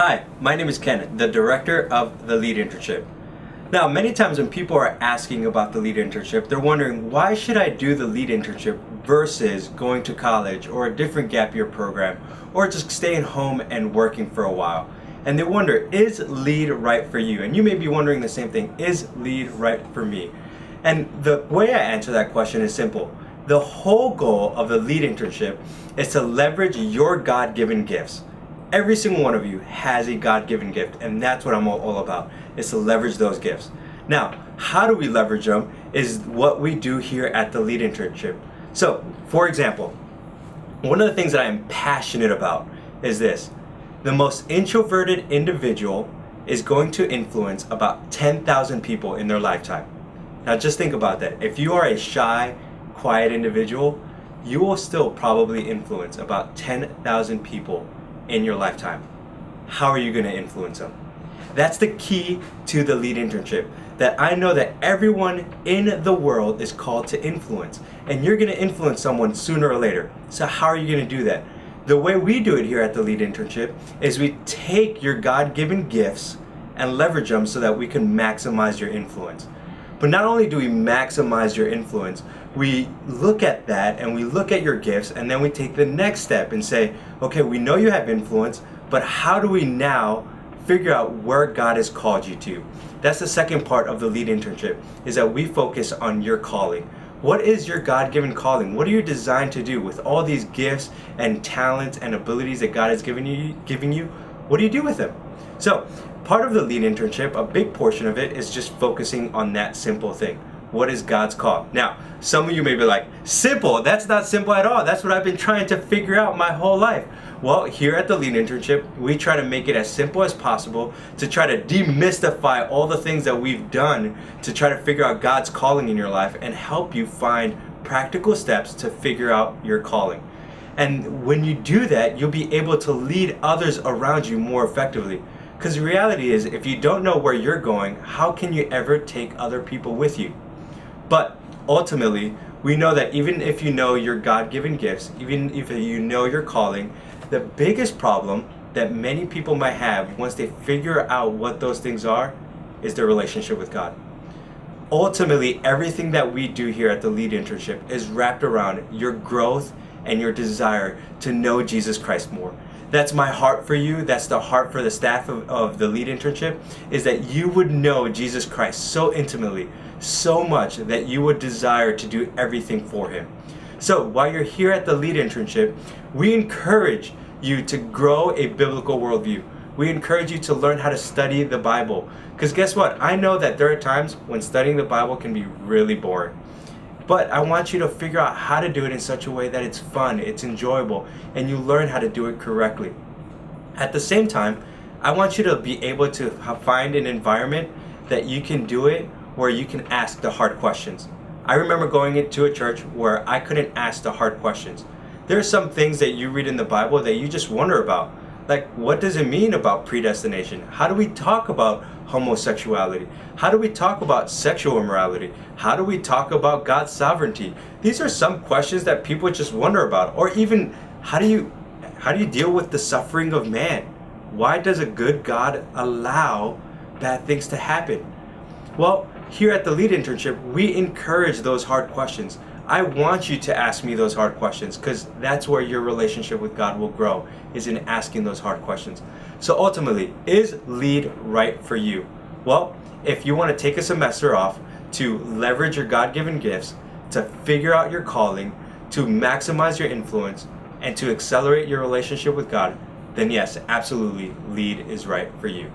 Hi, my name is Ken, the director of the Lead Internship. Now, many times when people are asking about the Lead Internship, they're wondering, why should I do the Lead Internship versus going to college or a different gap year program or just staying home and working for a while? And they wonder, is Lead right for you? And you may be wondering the same thing, is Lead right for me? And the way I answer that question is simple. The whole goal of the Lead Internship is to leverage your God-given gifts. Every single one of you has a God-given gift, and that's what I'm all about, is to leverage those gifts. Now, how do we leverage them is what we do here at the Lead Internship. So, for example, one of the things that I am passionate about is this. The most introverted individual is going to influence about 10,000 people in their lifetime. Now just think about that. If you are a shy, quiet individual, you will still probably influence about 10,000 people in your lifetime. How are you going to influence them? That's the key to the Lead Internship, that I know that everyone in the world is called to influence, and you're going to influence someone sooner or later. So how are you going to do that? The way we do it here at the Lead Internship is we take your God-given gifts and leverage them so that we can maximize your influence. But not only do we maximize your influence, we look at that and we look at your gifts, and then we take the next step and say, okay, we know you have influence, but how do we now figure out where God has called you to? That's the second part of the Lead Internship, is that we focus on your calling. What is your God-given calling? What are you designed to do with all these gifts and talents and abilities that God has given you? What do you do with them? So, part of the Lead Internship, a big portion of it, is just focusing on that simple thing. What is God's call? Now, some of you may be like, simple? That's not simple at all. That's what I've been trying to figure out my whole life. Well, here at the Lead Internship, we try to make it as simple as possible to try to demystify all the things that we've done to try to figure out God's calling in your life and help you find practical steps to figure out your calling. And when you do that, you'll be able to lead others around you more effectively. Because the reality is, if you don't know where you're going, how can you ever take other people with you? But ultimately, we know that even if you know your God-given gifts, even if you know your calling, the biggest problem that many people might have once they figure out what those things are is their relationship with God. Ultimately, everything that we do here at the Lead Internship is wrapped around your growth and your desire to know Jesus Christ more. That's my heart for you. That's the heart for the staff of the Lead Internship, is that you would know Jesus Christ so intimately, so much that you would desire to do everything for Him. So while you're here at the Lead Internship, we encourage you to grow a biblical worldview. We encourage you to learn how to study the Bible. Because guess what? I know that there are times when studying the Bible can be really boring. But I want you to figure out how to do it in such a way that it's fun, it's enjoyable, and you learn how to do it correctly. At the same time, I want you to be able to find an environment that you can do it where you can ask the hard questions. I remember going into a church where I couldn't ask the hard questions. There are some things that you read in the Bible that you just wonder about. Like, what does it mean about predestination? How do we talk about homosexuality? How do we talk about sexual immorality? How do we talk about God's sovereignty? These are some questions that people just wonder about. Or even, how do you deal with the suffering of man? Why does a good God allow bad things to happen? Well, here at the Lead Internship, we encourage those hard questions. I want you to ask me those hard questions, because that's where your relationship with God will grow, is in asking those hard questions. So ultimately, is Lead right for you? Well, if you want to take a semester off to leverage your God-given gifts, to figure out your calling, to maximize your influence, and to accelerate your relationship with God, then yes, absolutely, Lead is right for you.